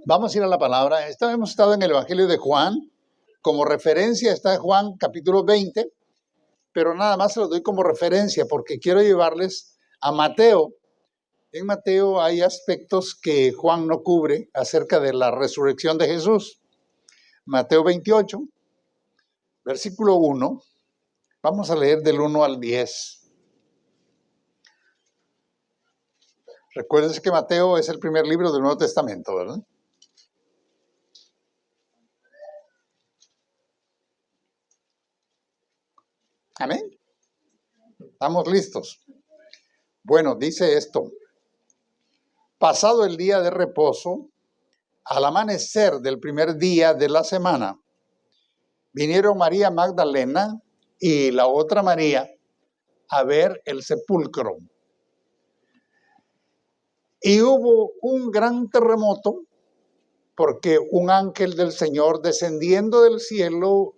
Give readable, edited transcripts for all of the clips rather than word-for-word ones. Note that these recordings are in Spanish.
Vamos a ir a la palabra. Hemos estado en el Evangelio de Juan. Como referencia está Juan capítulo 20, pero nada más se lo doy como referencia porque quiero llevarles a Mateo. En Mateo hay aspectos que Juan no cubre acerca de la resurrección de Jesús. Mateo 28, versículo 1. Vamos a leer del 1 al 10. Recuérdense que Mateo es el primer libro del Nuevo Testamento, ¿verdad? Amén. ¿Estamos listos? Bueno, dice esto. Pasado el día de reposo, al amanecer del primer día de la semana, vinieron María Magdalena y la otra María a ver el sepulcro. Y hubo un gran terremoto porque un ángel del Señor descendiendo del cielo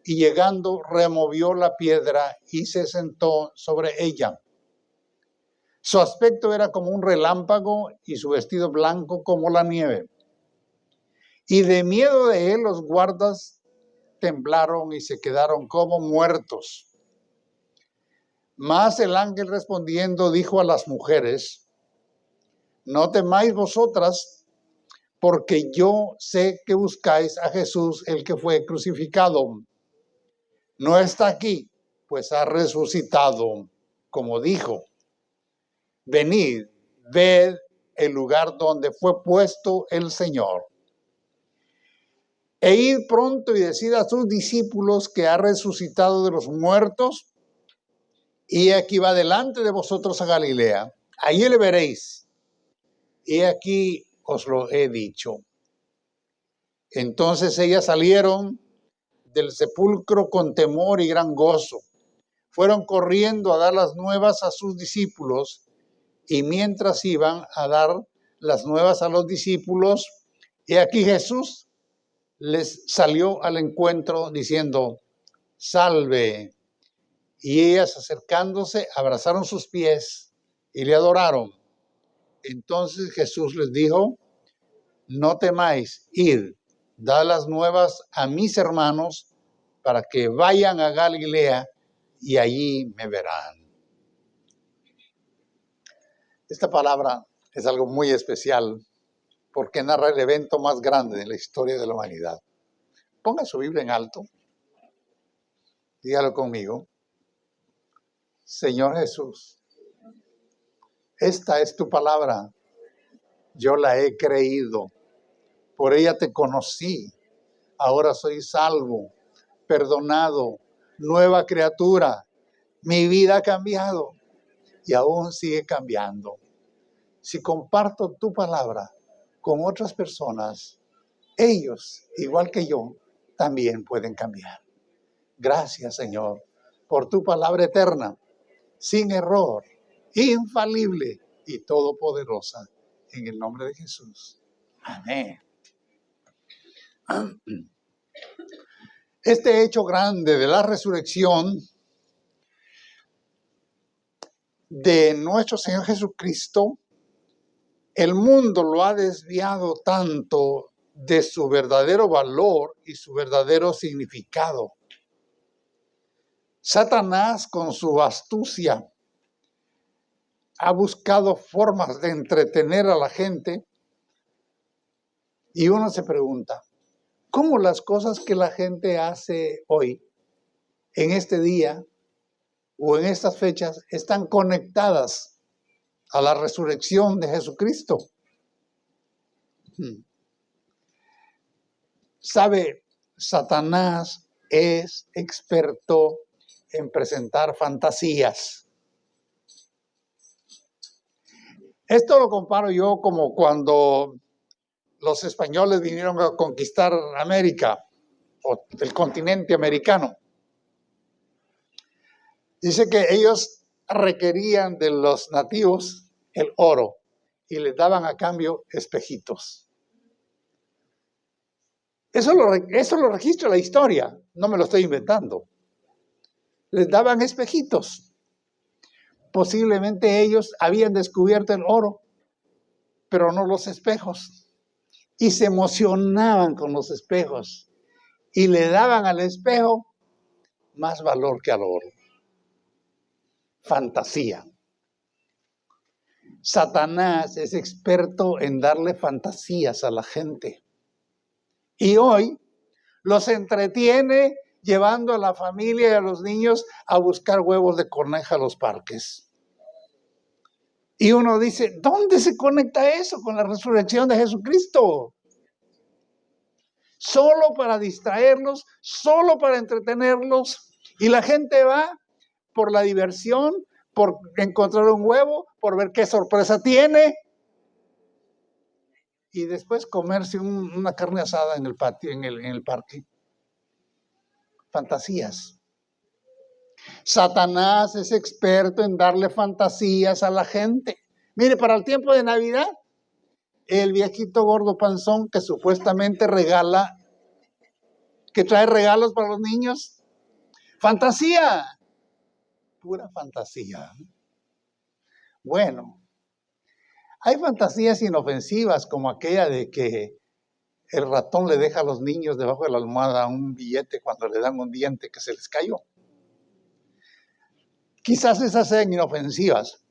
y llegando removió la piedra y se sentó sobre ella. Su aspecto era como un relámpago y su vestido blanco como la nieve. Y de miedo de él los guardas temblaron y se quedaron como muertos. Mas el ángel respondiendo dijo a las mujeres: no temáis vosotras, porque yo sé que buscáis a Jesús, el que fue crucificado. No está aquí, pues ha resucitado, como dijo. Venid, ved el lugar donde fue puesto el Señor. E id pronto y decid a sus discípulos que ha resucitado de los muertos, y aquí va delante de vosotros a Galilea. Allí le veréis. Y aquí os lo he dicho. Entonces ellas salieron del sepulcro con temor y gran gozo. Fueron corriendo a dar las nuevas a sus discípulos, y mientras iban a dar las nuevas a los discípulos, y aquí Jesús les salió al encuentro diciendo: salve. Y ellas, acercándose, abrazaron sus pies y le adoraron. Entonces Jesús les dijo: no temáis, id, dad las nuevas a mis hermanos para que vayan a Galilea y allí me verán. Esta palabra es algo muy especial porque narra el evento más grande de la historia de la humanidad. Ponga su Biblia en alto. Dígalo conmigo. Señor Jesús, esta es tu palabra. Yo la he creído. Por ella te conocí. Ahora soy salvo, perdonado, nueva criatura. Mi vida ha cambiado y aún sigue cambiando. Si comparto tu palabra con otras personas, ellos, igual que yo, también pueden cambiar. Gracias, Señor, por tu palabra eterna, sin error, infalible y todopoderosa. En el nombre de Jesús. Amén. Este hecho grande de la resurrección de nuestro Señor Jesucristo, el mundo lo ha desviado tanto de su verdadero valor y su verdadero significado. Satanás, con su astucia, ha buscado formas de entretener a la gente y uno se pregunta, ¿cómo las cosas que la gente hace hoy, en este día o en estas fechas, están conectadas a la resurrección de Jesucristo? ¿Sabe? Satanás es experto en presentar fantasías. Esto lo comparo yo como cuando los españoles vinieron a conquistar América o el continente americano. Dice que ellos requerían de los nativos el oro y les daban a cambio espejitos. Eso lo registra la historia, no me lo estoy inventando. Les daban espejitos. Posiblemente ellos habían descubierto el oro, pero no los espejos. y se emocionaban con los espejos y le daban al espejo más valor que al oro. Fantasía. Satanás es experto en darle fantasías a la gente. Y hoy los entretiene llevando a la familia y a los niños a buscar huevos de coneja a los parques. Y uno dice, ¿dónde se conecta eso con la resurrección de Jesucristo? Solo para distraerlos, solo para entretenerlos. Y la gente va por la diversión, por encontrar un huevo, por ver qué sorpresa tiene. Y después comerse una carne asada en el patio, en el parque. Fantasías. Satanás es experto en darle fantasías a la gente. Mire, para el tiempo de Navidad, el viejito gordo panzón que supuestamente regala, que trae regalos para los niños. Fantasía. Pura fantasía. Bueno, hay fantasías inofensivas como aquella de que el ratón le deja a los niños debajo de la almohada un billete cuando le dan un diente que se les cayó. Quizás esas sean inofensivas,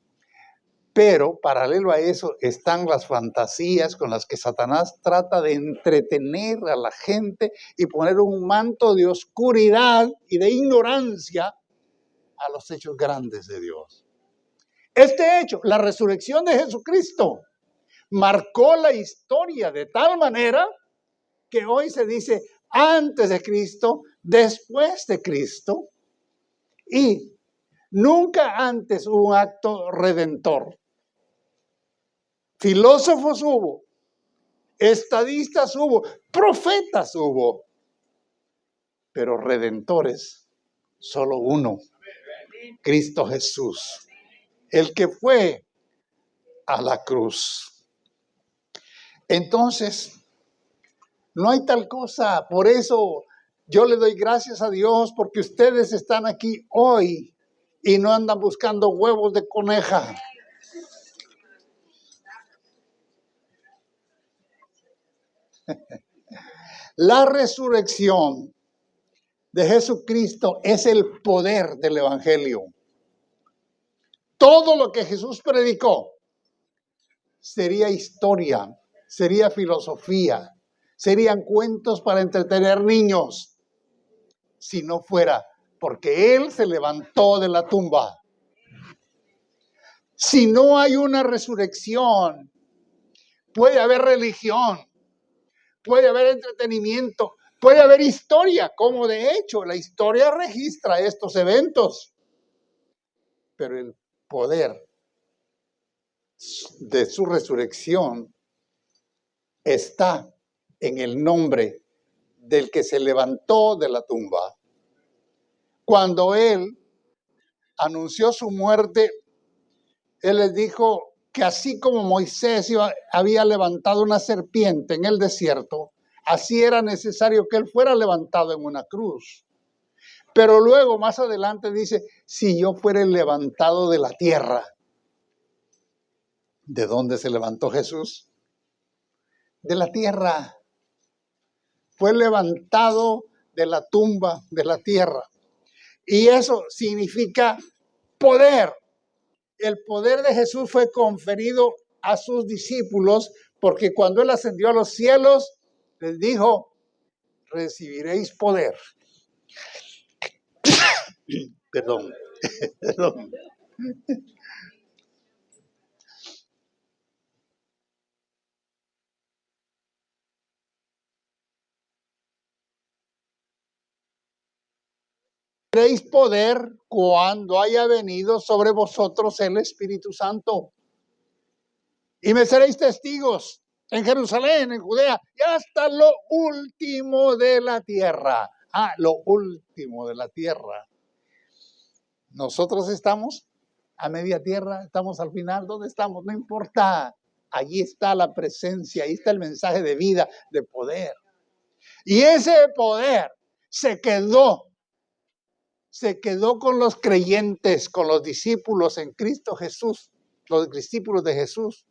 pero paralelo a eso están las fantasías con las que Satanás trata de entretener a la gente y poner un manto de oscuridad y de ignorancia a los hechos grandes de Dios. Este hecho, la resurrección de Jesucristo, marcó la historia de tal manera que hoy se dice antes de Cristo, después de Cristo, y nunca antes hubo un acto redentor. Filósofos hubo, estadistas hubo, profetas hubo, pero redentores solo uno, Cristo Jesús, el que fue a la cruz. Entonces, no hay tal cosa. Por eso yo le doy gracias a Dios porque ustedes están aquí hoy y no andan buscando huevos de coneja. La resurrección de Jesucristo es el poder del Evangelio. Todo lo que Jesús predicó sería historia, sería filosofía, serían cuentos para entretener niños, si no fuera porque Él se levantó de la tumba. Si no hay una resurrección, puede haber religión, puede haber entretenimiento, puede haber historia, como de hecho la historia registra estos eventos. Pero el poder de su resurrección está en el nombre del que se levantó de la tumba. Cuando Él anunció su muerte, Él les dijo que así como Moisés había levantado una serpiente en el desierto, así era necesario que Él fuera levantado en una cruz. Pero luego, más adelante, dice, si yo fuera levantado de la tierra. ¿De dónde se levantó Jesús? De la tierra. Fue levantado de la tumba, de la tierra. Y eso significa poder. El poder de Jesús fue conferido a sus discípulos porque cuando Él ascendió a los cielos, les dijo, recibiréis poder. Perdón. Tendréis poder cuando haya venido sobre vosotros el Espíritu Santo. Y me seréis testigos en Jerusalén, en Judea, y hasta lo último de la tierra. Lo último de la tierra. Nosotros estamos a media tierra, estamos al final. ¿Dónde estamos? No importa. Allí está la presencia, ahí está el mensaje de vida, de poder. Y ese poder se quedó con los creyentes, con los discípulos en Cristo Jesús, los discípulos de Jesús.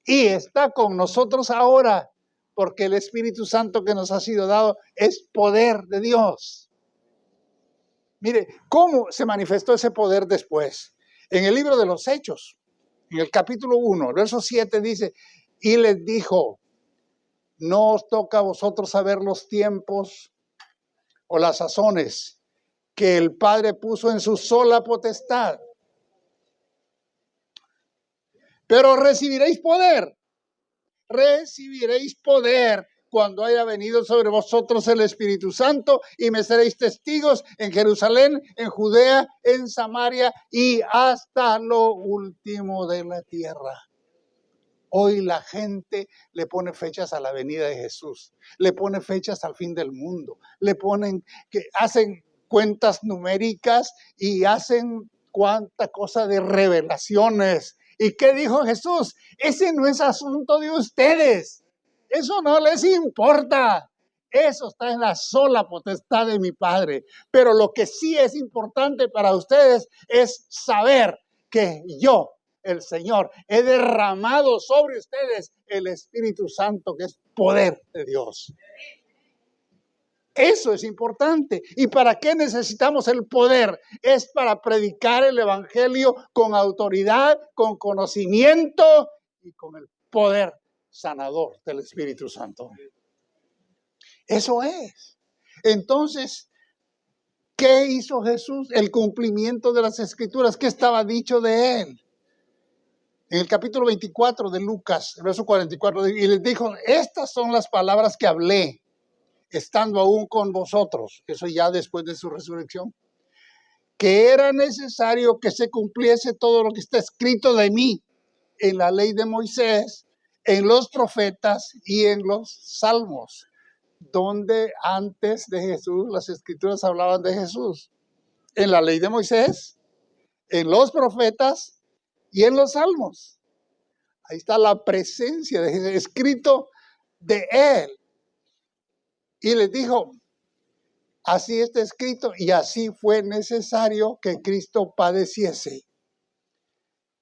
Y está con nosotros ahora, porque el Espíritu Santo que nos ha sido dado es poder de Dios. Mire, ¿cómo se manifestó ese poder después? En el libro de los Hechos, en el capítulo 1, el verso 7 dice, y les dijo, no os toca a vosotros saber los tiempos o las sazones que el Padre puso en su sola potestad. Pero recibiréis poder cuando haya venido sobre vosotros el Espíritu Santo y me seréis testigos en Jerusalén, en Judea, en Samaria y hasta lo último de la tierra. Hoy la gente le pone fechas a la venida de Jesús, le pone fechas al fin del mundo, hacen cuentas numéricas y hacen cuánta cosa de revelaciones. ¿Y qué dijo Jesús? Ese no es asunto de ustedes, eso no les importa. Eso está en la sola potestad de mi Padre. Pero lo que sí es importante para ustedes es saber que yo, el Señor, he derramado sobre ustedes el Espíritu Santo, que es poder de Dios. Eso es importante. ¿Y para qué necesitamos el poder? Es para predicar el Evangelio con autoridad, con conocimiento y con el poder sanador del Espíritu Santo. Eso es. Entonces, ¿qué hizo Jesús? El cumplimiento de las Escrituras. ¿Qué estaba dicho de él? En el capítulo 24 de Lucas, verso 44, y les dijo, estas son las palabras que hablé, estando aún con vosotros, eso ya después de su resurrección, que era necesario que se cumpliese todo lo que está escrito de mí en la ley de Moisés, en los profetas y en los salmos, donde antes de Jesús las Escrituras hablaban de Jesús, en la ley de Moisés, en los profetas y en los salmos. Ahí está la presencia de Jesús, escrito de él. Y les dijo, así está escrito y así fue necesario que Cristo padeciese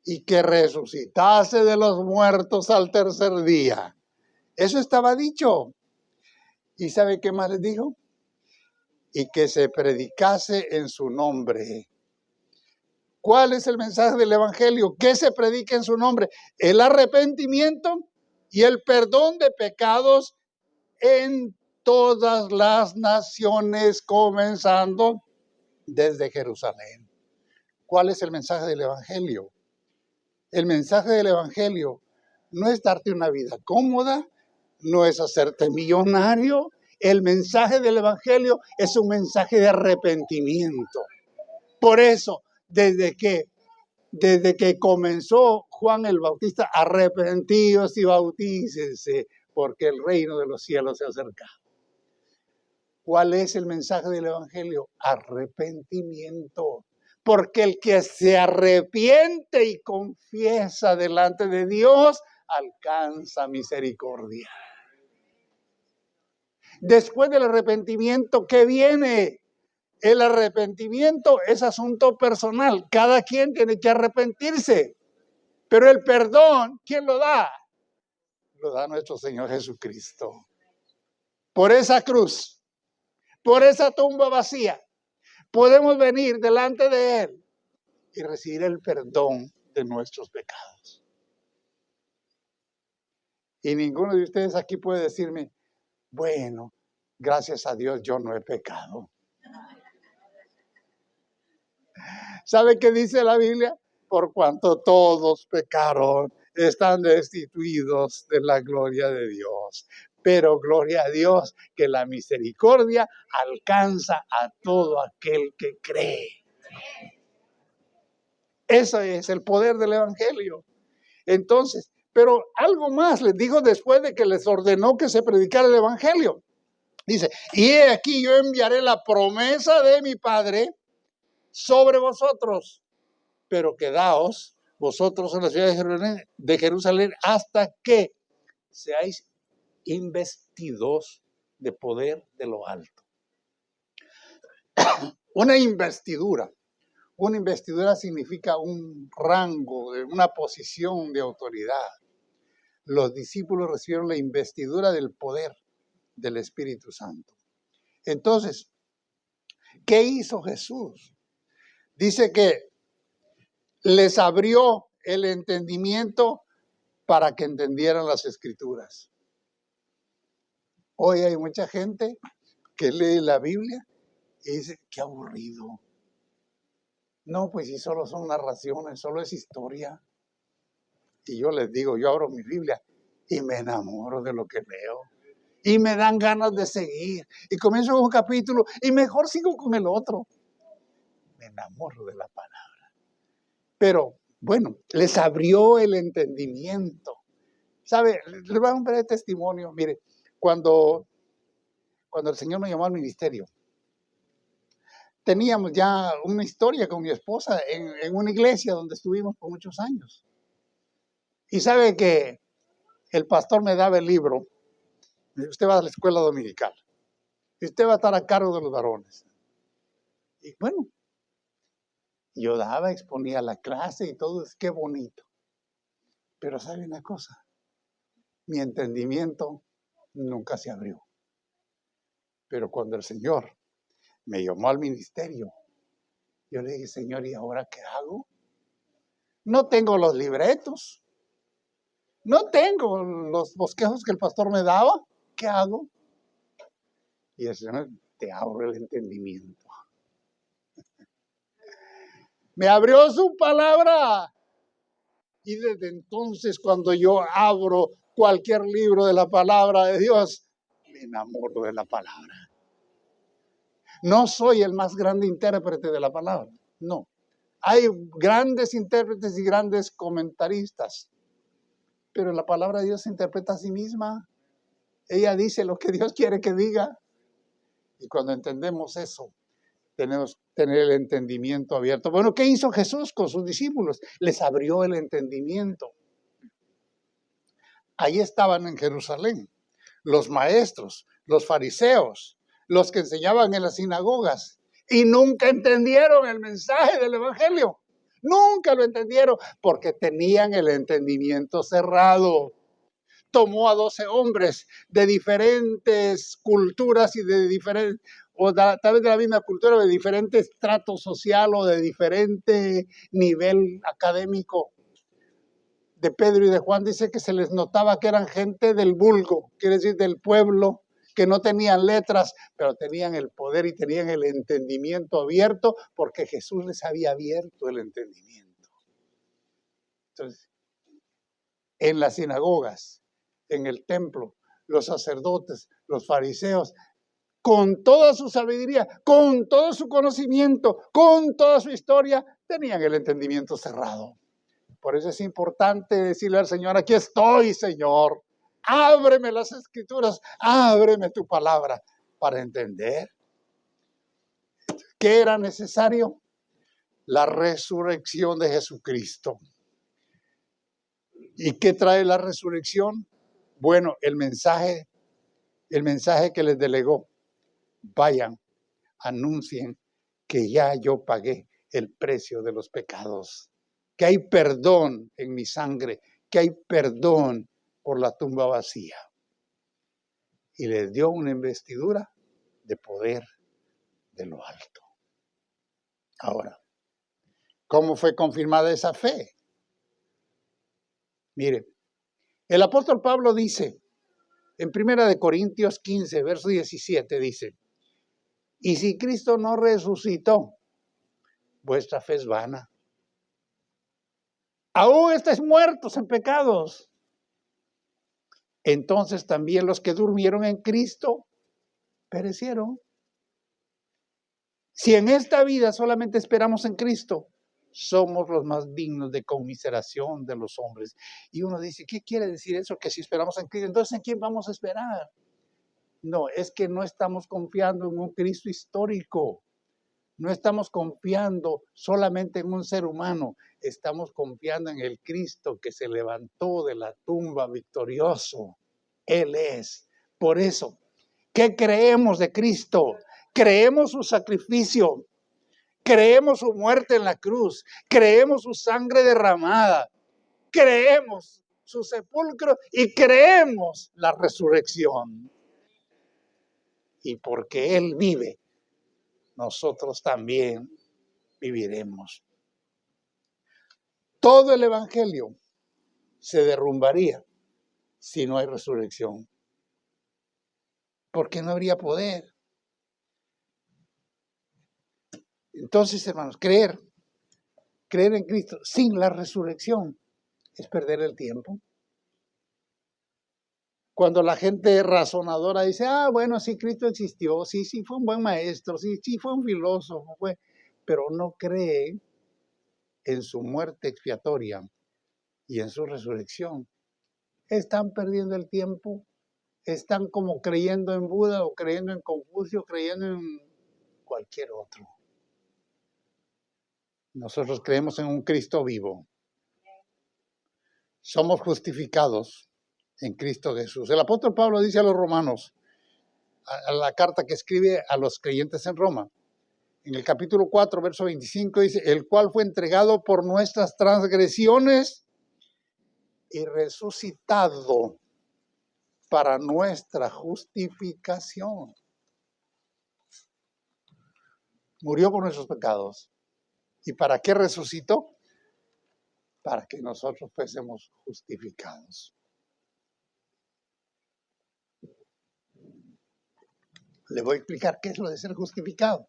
y que resucitase de los muertos al tercer día. Eso estaba dicho. ¿Y sabe qué más les dijo? Y que se predicase en su nombre. ¿Cuál es el mensaje del Evangelio? ¿Qué se predica en su nombre? El arrepentimiento y el perdón de pecados en todas las naciones, comenzando desde Jerusalén. ¿Cuál es el mensaje del Evangelio? El mensaje del Evangelio no es darte una vida cómoda, no es hacerte millonario. El mensaje del Evangelio es un mensaje de arrepentimiento. Por eso, desde que comenzó Juan el Bautista, arrepentíos y bautícense, porque el reino de los cielos se acerca. ¿Cuál es el mensaje del Evangelio? Arrepentimiento. Porque el que se arrepiente y confiesa delante de Dios, alcanza misericordia. Después del arrepentimiento, ¿qué viene? El arrepentimiento es asunto personal. Cada quien tiene que arrepentirse. Pero el perdón, ¿quién lo da? Lo da nuestro Señor Jesucristo. Por esa cruz, por esa tumba vacía, podemos venir delante de Él y recibir el perdón de nuestros pecados. Y ninguno de ustedes aquí puede decirme, bueno, gracias a Dios yo no he pecado. ¿Sabe qué dice la Biblia? Por cuanto todos pecaron, están destituidos de la gloria de Dios. Pero gloria a Dios que la misericordia alcanza a todo aquel que cree. Ese es el poder del Evangelio. Entonces, pero algo más les dijo después de que les ordenó que se predicara el Evangelio. Dice, y he aquí yo enviaré la promesa de mi Padre sobre vosotros, pero quedaos vosotros en la ciudad de Jerusalén hasta que seáis investidos de poder de lo alto. Una investidura significa un rango, una posición de autoridad. los discípulos recibieron la investidura del poder del Espíritu Santo. Entonces, ¿qué hizo Jesús? Dice que les abrió el entendimiento para que entendieran las Escrituras. Hoy hay mucha gente que lee la Biblia y dice, qué aburrido. No, pues si solo son narraciones, solo es historia. Y yo les digo, yo abro mi Biblia y me enamoro de lo que leo. Y me dan ganas de seguir. Y comienzo con un capítulo y mejor sigo con el otro. Me enamoro de la palabra. Pero, bueno, les abrió el entendimiento. ¿Sabe? Les voy a dar un testimonio. Mire, cuando el Señor me llamó al ministerio, teníamos ya una historia con mi esposa en una iglesia donde estuvimos por muchos años. Y sabe que el pastor me daba el libro. Usted va a la escuela dominical. Y usted va a estar a cargo de los varones. Y bueno, yo exponía la clase y todo. Qué bonito. Pero ¿sabe una cosa? Mi entendimiento nunca se abrió. Pero cuando el Señor me llamó al ministerio, yo le dije, Señor, ¿y ahora qué hago? No tengo los libretos. No tengo los bosquejos que el pastor me daba. ¿Qué hago? Y el Señor, te abro el entendimiento. Me abrió su palabra. Y desde entonces, cuando yo abro cualquier libro de la palabra de Dios, me enamoro de la palabra. No soy el más grande intérprete de la palabra, no. Hay grandes intérpretes y grandes comentaristas, pero la palabra de Dios se interpreta a sí misma. Ella dice lo que Dios quiere que diga. Y cuando entendemos eso, tenemos que tener el entendimiento abierto. Bueno, ¿qué hizo Jesús con sus discípulos? Les abrió el entendimiento. Ahí estaban en Jerusalén los maestros, los fariseos, los que enseñaban en las sinagogas y nunca entendieron el mensaje del evangelio. Nunca lo entendieron porque tenían el entendimiento cerrado. Tomó a 12 hombres de diferentes culturas y de diferentes, o tal vez de la misma cultura, de diferente estrato social o de diferente nivel académico. De Pedro y de Juan dice que se les notaba que eran gente del vulgo, quiere decir del pueblo, que no tenían letras, pero tenían el poder y tenían el entendimiento abierto porque Jesús les había abierto el entendimiento. Entonces, en las sinagogas, en el templo, los sacerdotes, los fariseos, con toda su sabiduría, con todo su conocimiento, con toda su historia, tenían el entendimiento cerrado. Por eso es importante decirle al Señor, aquí estoy, Señor. Ábreme las Escrituras, ábreme tu palabra para entender. ¿Qué era necesario? La resurrección de Jesucristo. ¿Y qué trae la resurrección? Bueno, el mensaje que les delegó. Vayan, anuncien que ya yo pagué el precio de los pecados. Que hay perdón en mi sangre, que hay perdón por la tumba vacía. Y les dio una investidura de poder de lo alto. Ahora, ¿cómo fue confirmada esa fe? Mire, el apóstol Pablo dice, en 1 Corintios 15, verso 17, dice, y si Cristo no resucitó, vuestra fe es vana. Aún estáis muertos en pecados. Entonces también los que durmieron en Cristo perecieron. Si en esta vida solamente esperamos en Cristo, somos los más dignos de conmiseración de los hombres. Y uno dice, ¿qué quiere decir eso? Que si esperamos en Cristo, entonces ¿en quién vamos a esperar? No, es que no estamos confiando en un Cristo histórico. No estamos confiando solamente en un ser humano. Estamos confiando en el Cristo que se levantó de la tumba victorioso. Él es. Por eso, ¿qué creemos de Cristo? Creemos su sacrificio, creemos su muerte en la cruz, creemos su sangre derramada, creemos su sepulcro y creemos la resurrección. Y porque Él vive, nosotros también viviremos. Todo el evangelio se derrumbaría si no hay resurrección. Porque no habría poder. Entonces, hermanos, creer en Cristo sin la resurrección es perder el tiempo. Cuando la gente razonadora dice, bueno, sí, Cristo existió, sí, fue un buen maestro, sí, fue un filósofo, pero no cree en su muerte expiatoria y en su resurrección. Están perdiendo el tiempo, están como creyendo en Buda o creyendo en Confucio, creyendo en cualquier otro. Nosotros creemos en un Cristo vivo. Somos justificados en Cristo Jesús. El apóstol Pablo dice a los romanos, a la carta que escribe a los creyentes en Roma, en el capítulo 4, verso 25, dice, el cual fue entregado por nuestras transgresiones y resucitado para nuestra justificación. Murió por nuestros pecados. ¿Y para qué resucitó? Para que nosotros fuésemos justificados. Le voy a explicar qué es lo de ser justificado.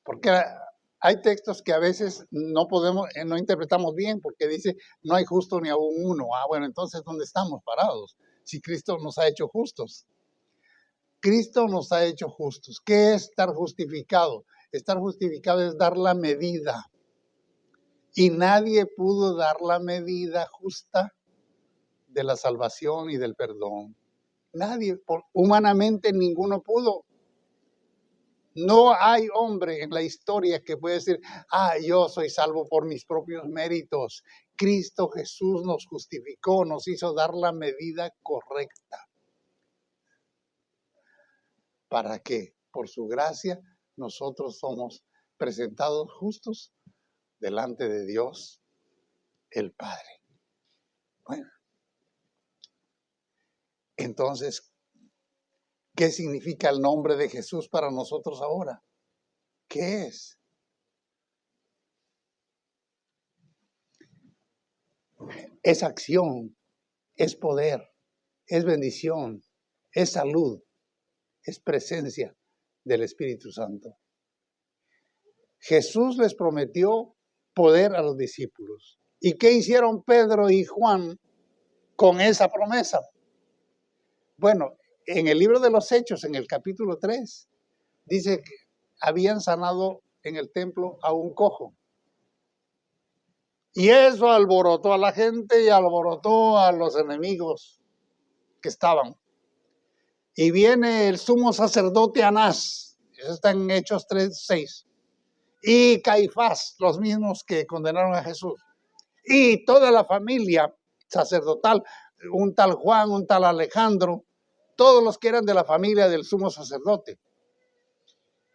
Porque hay textos que a veces no interpretamos bien, porque dice, no hay justo ni aún uno. Bueno, entonces, ¿dónde estamos parados? Si Cristo nos ha hecho justos. Cristo nos ha hecho justos. ¿Qué es estar justificado? Estar justificado es dar la medida. Y nadie pudo dar la medida justa de la salvación y del perdón. Nadie, humanamente ninguno pudo. No hay hombre en la historia que pueda decir, yo soy salvo por mis propios méritos. Cristo Jesús nos justificó, nos hizo dar la medida correcta. ¿Para qué? Por su gracia, nosotros somos presentados justos delante de Dios, el Padre. Bueno, entonces, ¿qué significa el nombre de Jesús para nosotros ahora? ¿Qué es? Es acción, es poder, es bendición, es salud, es presencia del Espíritu Santo. Jesús les prometió poder a los discípulos. ¿Y qué hicieron Pedro y Juan con esa promesa? Bueno, en el libro de los Hechos, en el capítulo 3, dice que habían sanado en el templo a un cojo. Y eso alborotó a la gente y alborotó a los enemigos que estaban. Y viene el sumo sacerdote Anás, eso está en Hechos 3:6, y Caifás, los mismos que condenaron a Jesús, y toda la familia sacerdotal, un tal Juan, un tal Alejandro, todos los que eran de la familia del sumo sacerdote.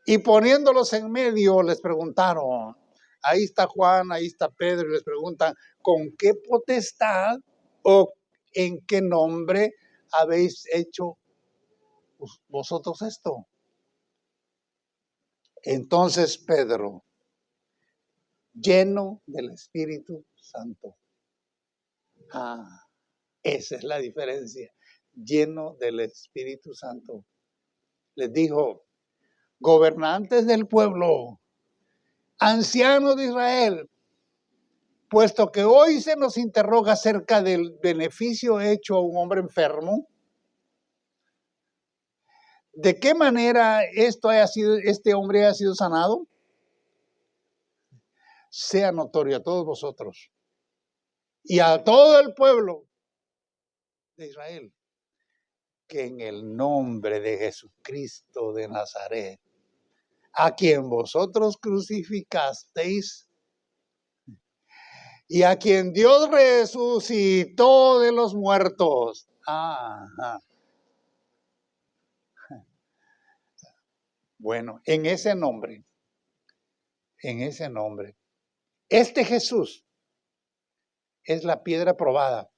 Y poniéndolos en medio, les preguntaron, ahí está Juan, ahí está Pedro, y les preguntan, ¿con qué potestad o en qué nombre habéis hecho vosotros esto? Entonces Pedro, lleno del Espíritu Santo. Esa es la diferencia. Lleno del Espíritu Santo. Les dijo, gobernantes del pueblo, ancianos de Israel, puesto que hoy se nos interroga acerca del beneficio hecho a un hombre enfermo, ¿de qué manera este hombre haya sido sanado? Sea notorio a todos vosotros y a todo el pueblo de Israel que en el nombre de Jesucristo de Nazaret, a quien vosotros crucificasteis y a quien Dios resucitó de los muertos. Bueno, en ese nombre, este Jesús es la piedra probada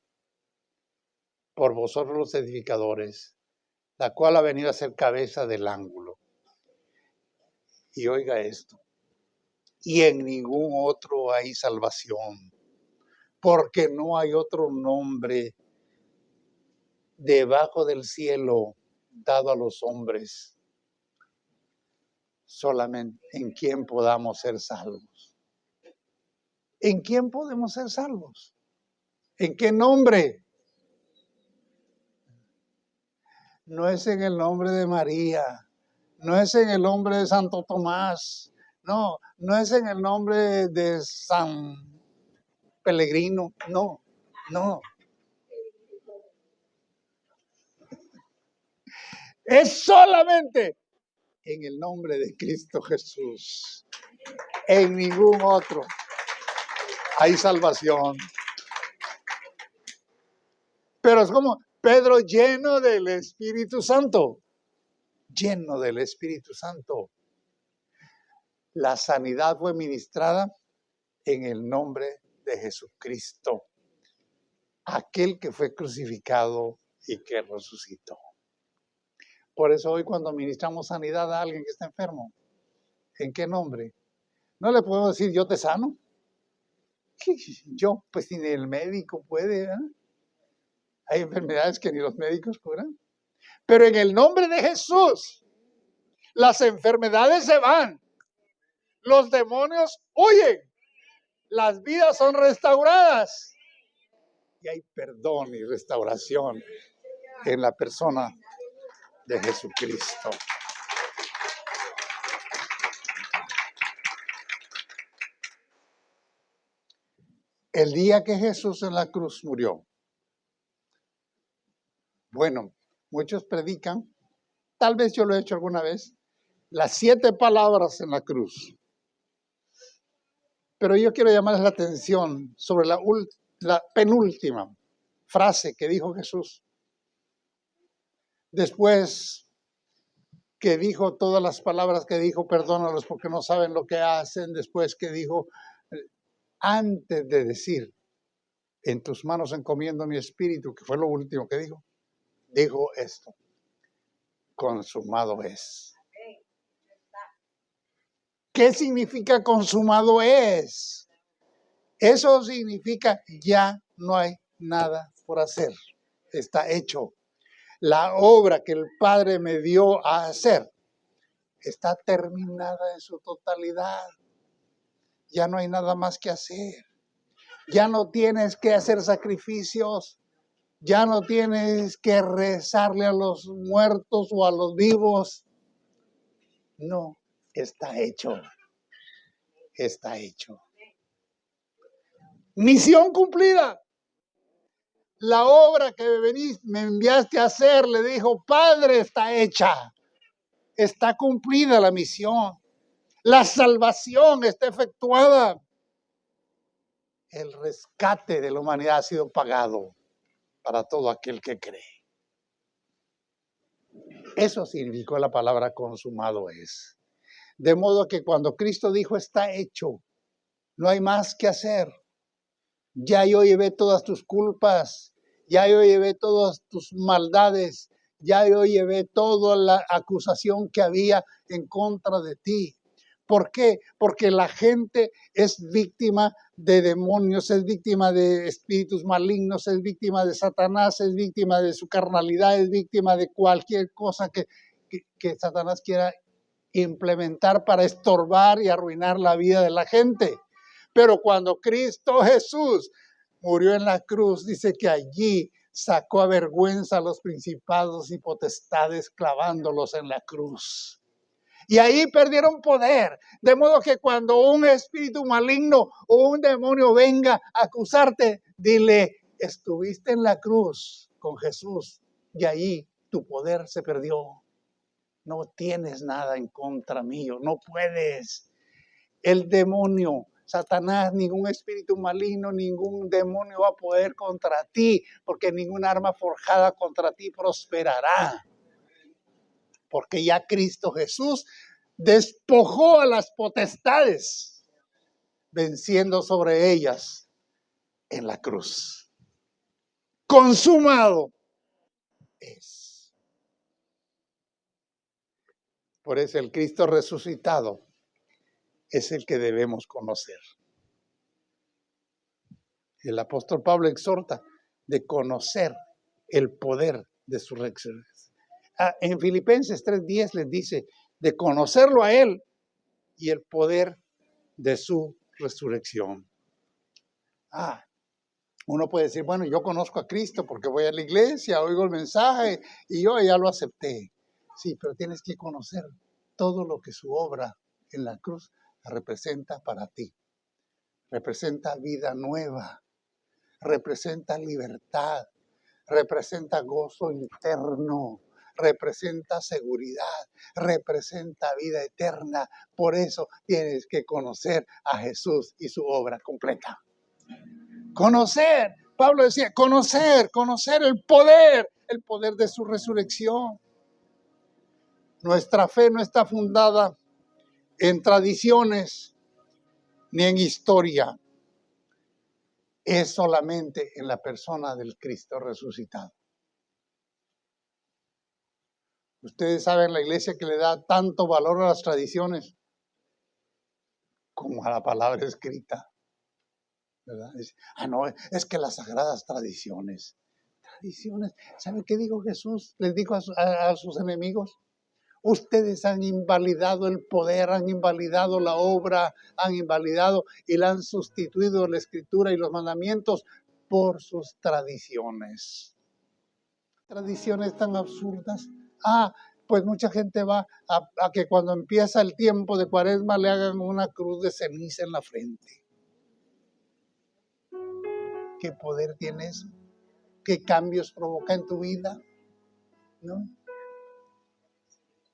por vosotros los edificadores, la cual ha venido a ser cabeza del ángulo. Y oiga esto, y en ningún otro hay salvación, porque no hay otro nombre debajo del cielo dado a los hombres, solamente en quien podamos ser salvos. ¿En quién podemos ser salvos? ¿En qué nombre? No es en el nombre de María, no es en el nombre de Santo Tomás, no es en el nombre de San Pellegrino, no. Es solamente en el nombre de Cristo Jesús. En ningún otro hay salvación. Pero es como Pedro lleno del Espíritu Santo. Lleno del Espíritu Santo. La sanidad fue ministrada en el nombre de Jesucristo, aquel que fue crucificado y que resucitó. Por eso hoy cuando ministramos sanidad a alguien que está enfermo, ¿en qué nombre? No le podemos decir yo te sano. Yo, pues ni el médico puede, ¿eh? Hay enfermedades que ni los médicos curan. Pero en el nombre de Jesús, las enfermedades se van. Los demonios huyen. Las vidas son restauradas. Y hay perdón y restauración en la persona de Jesucristo. El día que Jesús en la cruz murió, bueno, muchos predican, tal vez yo lo he hecho alguna vez, las 7 palabras en la cruz. Pero yo quiero llamarles la atención sobre la penúltima frase que dijo Jesús. Después que dijo todas las palabras que dijo, perdónalos porque no saben lo que hacen, después que dijo, antes de decir, en tus manos encomiendo mi espíritu, que fue lo último que dijo esto, consumado es. ¿Qué significa consumado es? Eso significa ya no hay nada por hacer, está hecho. La obra que el Padre me dio a hacer está terminada en su totalidad. Ya no hay nada más que hacer. Ya no tienes que hacer sacrificios. Ya no tienes que rezarle a los muertos o a los vivos. No, está hecho. Está hecho. Misión cumplida. La obra que me enviaste a hacer, le dijo, Padre, está hecha. Está cumplida la misión. La salvación está efectuada. El rescate de la humanidad ha sido pagado para todo aquel que cree. Eso significó la palabra consumado es. De modo que cuando Cristo dijo está hecho, no hay más que hacer. Ya yo llevé todas tus culpas, ya yo llevé todas tus maldades, ya yo llevé toda la acusación que había en contra de ti. ¿Por qué? Porque la gente es víctima de demonios, es víctima de espíritus malignos, es víctima de Satanás, es víctima de su carnalidad, es víctima de cualquier cosa que Satanás quiera implementar para estorbar y arruinar la vida de la gente. Pero cuando Cristo Jesús murió en la cruz, dice que allí sacó a vergüenza a los principados y potestades clavándolos en la cruz. Y ahí perdieron poder. De modo que cuando un espíritu maligno o un demonio venga a acusarte, dile, estuviste en la cruz con Jesús y ahí tu poder se perdió. No tienes nada en contra mío, no puedes. El demonio, Satanás, ningún espíritu maligno, ningún demonio va a poder contra ti, porque ninguna arma forjada contra ti prosperará. Porque ya Cristo Jesús despojó a las potestades, venciendo sobre ellas en la cruz. Consumado es. Por eso el Cristo resucitado es el que debemos conocer. El apóstol Pablo exhorta de conocer el poder de su resurrección. En Filipenses 3:10 les dice de conocerlo a él y el poder de su resurrección. Uno puede decir, bueno, yo conozco a Cristo porque voy a la iglesia, oigo el mensaje y yo ya lo acepté. Sí, pero tienes que conocer todo lo que su obra en la cruz representa para ti. Representa vida nueva, representa libertad, representa gozo interno, representa seguridad, representa vida eterna. Por eso tienes que conocer a Jesús y su obra completa. Conocer, Pablo decía, conocer el poder de su resurrección. Nuestra fe no está fundada en tradiciones ni en historia. Es solamente en la persona del Cristo resucitado. Ustedes saben la iglesia que le da tanto valor a las tradiciones como a la palabra escrita, ¿verdad? Es que las sagradas tradiciones. ¿Sabe qué dijo Jesús? Les dijo a sus enemigos. Ustedes han invalidado el poder, han invalidado la obra, han invalidado y la han sustituido la escritura y los mandamientos por sus tradiciones. Tradiciones tan absurdas. Pues mucha gente va a que cuando empieza el tiempo de Cuaresma le hagan una cruz de ceniza en la frente. ¿Qué poder tiene eso? ¿Qué cambios provoca en tu vida? ¿No?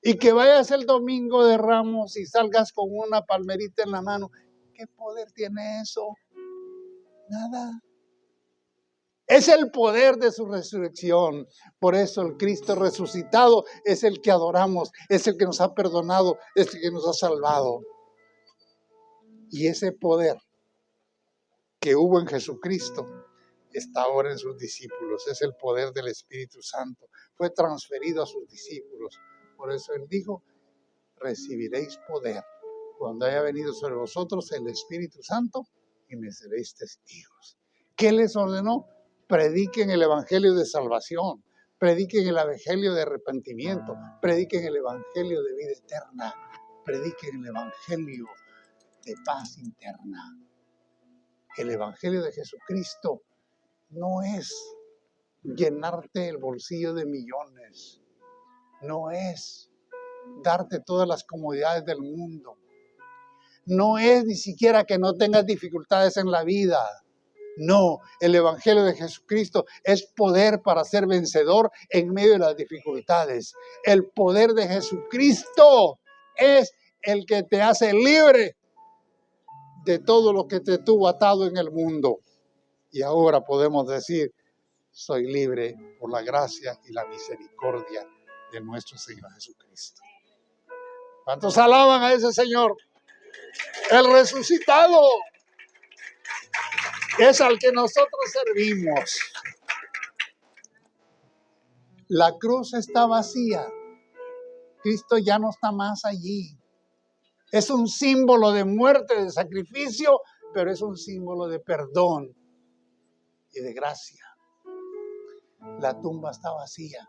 Y que vayas el domingo de Ramos y salgas con una palmerita en la mano. ¿Qué poder tiene eso? Nada. Es el poder de su resurrección. Por eso el Cristo resucitado es el que adoramos, es el que nos ha perdonado, es el que nos ha salvado. Y ese poder que hubo en Jesucristo está ahora en sus discípulos. Es el poder del Espíritu Santo. Fue transferido a sus discípulos. Por eso Él dijo, recibiréis poder cuando haya venido sobre vosotros el Espíritu Santo y me seréis testigos. ¿Qué les ordenó? Prediquen el Evangelio de salvación, prediquen el Evangelio de arrepentimiento, prediquen el Evangelio de vida eterna, prediquen el Evangelio de paz interna. El Evangelio de Jesucristo no es llenarte el bolsillo de millones, no es darte todas las comodidades del mundo, no es ni siquiera que no tengas dificultades en la vida. No, el Evangelio de Jesucristo es poder para ser vencedor en medio de las dificultades. El poder de Jesucristo es el que te hace libre de todo lo que te tuvo atado en el mundo. Y ahora podemos decir, soy libre por la gracia y la misericordia de nuestro Señor Jesucristo. ¿Cuántos alaban a ese Señor? El resucitado es al que nosotros servimos. La cruz está vacía. Cristo ya no está más allí. Es un símbolo de muerte, de sacrificio, pero es un símbolo de perdón y de gracia. La tumba está vacía.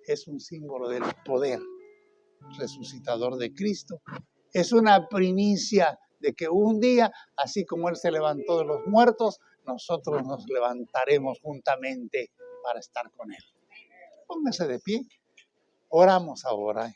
Es un símbolo del poder resucitador de Cristo. Es una primicia de que un día, así como Él se levantó de los muertos, nosotros nos levantaremos juntamente para estar con Él. Póngase de pie. Oramos ahora.